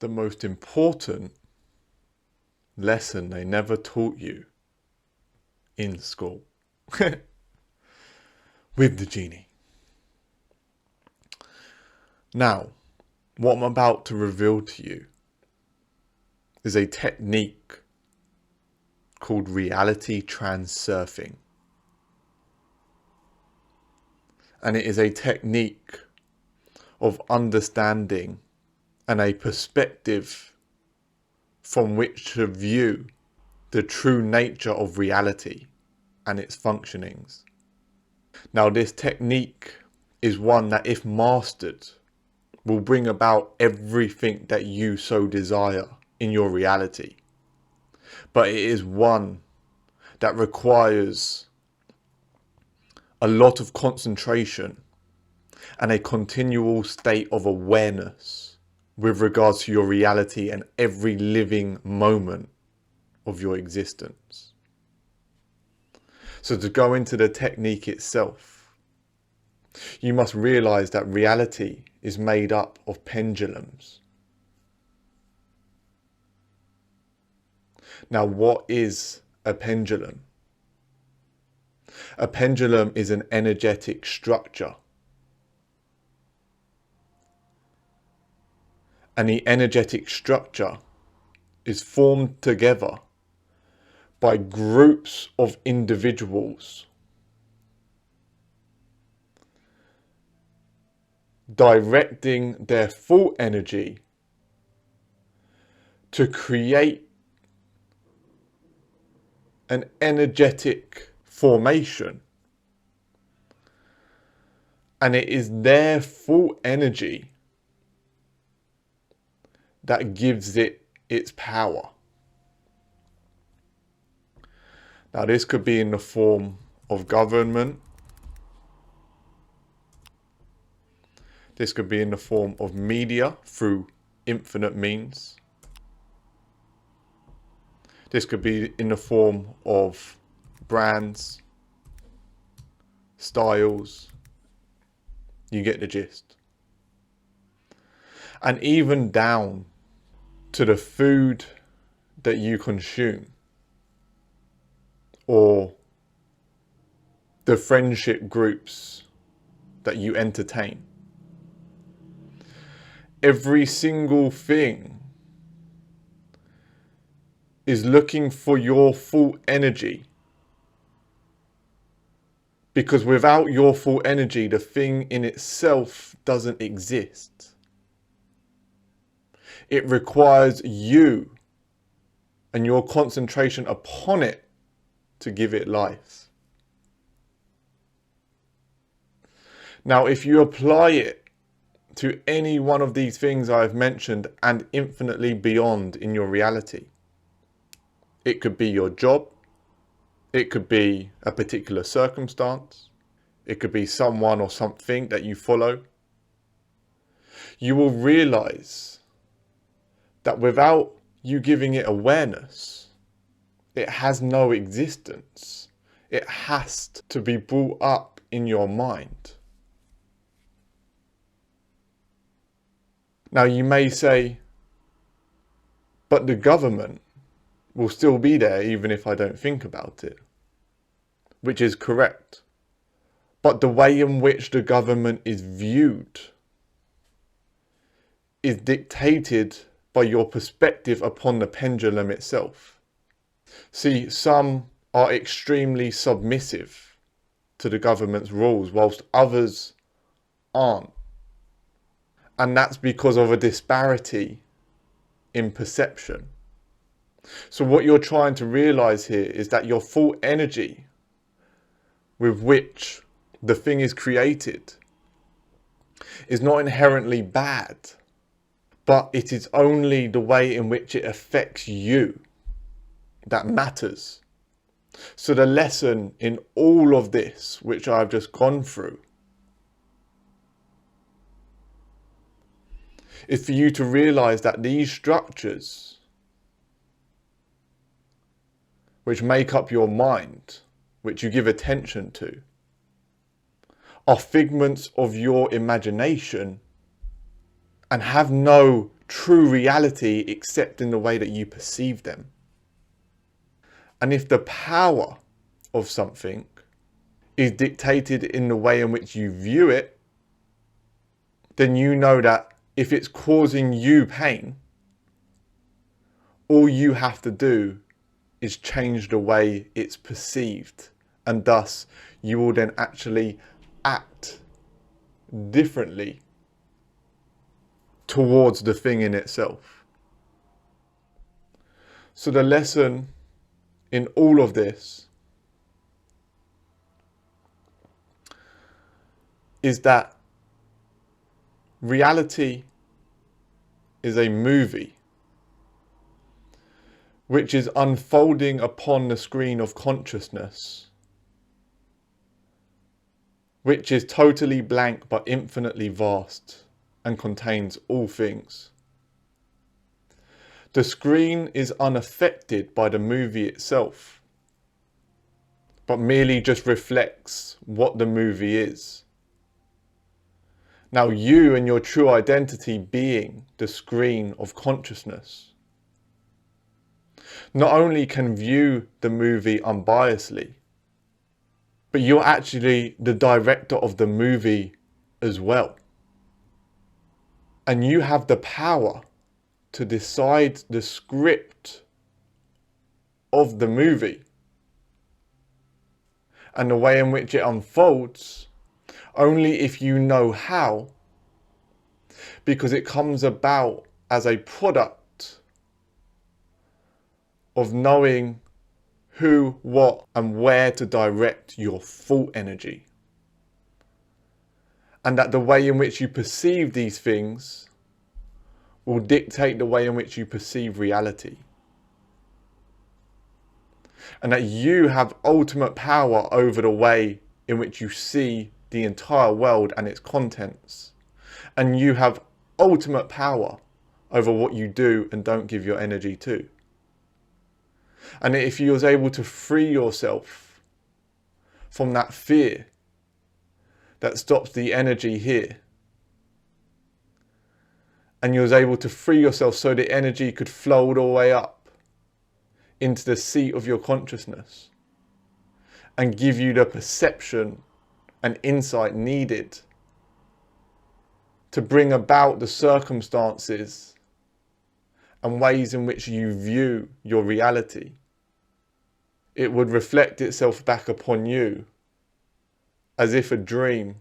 the most important lesson they never taught you in school with the genie. Now, what I'm about to reveal to you is a technique called reality transurfing. And it is a technique of understanding and a perspective from which to view the true nature of reality and its functionings. Now, this technique is one that, if mastered, will bring about everything that you so desire in your reality. But it is one that requires a lot of concentration and a continual state of awareness with regards to your reality and every living moment of your existence. So to go into the technique itself, you must realize that reality is made up of pendulums. Now, what is a pendulum? A pendulum is an energetic structure. And the energetic structure is formed together by groups of individuals directing their full energy to create an energetic formation. And it is their full energy that gives it its power. Now, this could be in the form of government. This could be in the form of media through infinite means. This could be in the form of brands, styles. You get the gist. And even down to the food that you consume, or the friendship groups that you entertain. Every single thing is looking for your full energy, because without your full energy, the thing in itself doesn't exist. It requires you and your concentration upon it to give it life. Now, if you apply it to any one of these things I've mentioned and infinitely beyond in your reality, it could be your job, it could be a particular circumstance, it could be someone or something that you follow, you will realize that without you giving it awareness, it has no existence. It has to be brought up in your mind. Now, you may say, but the government will still be there even if I don't think about it. Which is correct. But the way in which the government is viewed is dictated by your perspective upon the pendulum itself. See, some are extremely submissive to the government's rules, whilst others aren't. And that's because of a disparity in perception. So what you're trying to realize here is that your full energy with which the thing is created is not inherently bad, but it is only the way in which it affects you that matters. So the lesson in all of this, which I've just gone through, is for you to realize that these structures which make up your mind, which you give attention to, are figments of your imagination and have no true reality except in the way that you perceive them. And if the power of something is dictated in the way in which you view it, then you know that if it's causing you pain, all you have to do is change the way it's perceived. And thus, you will then actually act differently towards the thing in itself. So the lesson in all of this is that reality is a movie which is unfolding upon the screen of consciousness, which is totally blank but infinitely vast and contains all things. The screen is unaffected by the movie itself, but merely just reflects what the movie is. Now you and your true identity being the screen of consciousness not only can view the movie unbiasedly, but you're actually the director of the movie as well. And you have the power to decide the script of the movie and the way in which it unfolds only if you know how, because it comes about as a product of knowing who, what, and where to direct your thought energy. And that the way in which you perceive these things will dictate the way in which you perceive reality. And that you have ultimate power over the way in which you see the entire world and its contents. And you have ultimate power over what you do and don't give your energy to. And if you was able to free yourself from that fear that stops the energy here, and you was able to free yourself so the energy could flow all the way up into the seat of your consciousness and give you the perception and insight needed to bring about the circumstances and ways in which you view your reality, it would reflect itself back upon you as if a dream,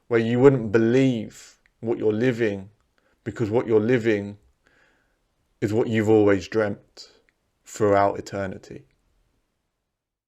where you wouldn't believe what you're living, because what you're living is what you've always dreamt throughout eternity.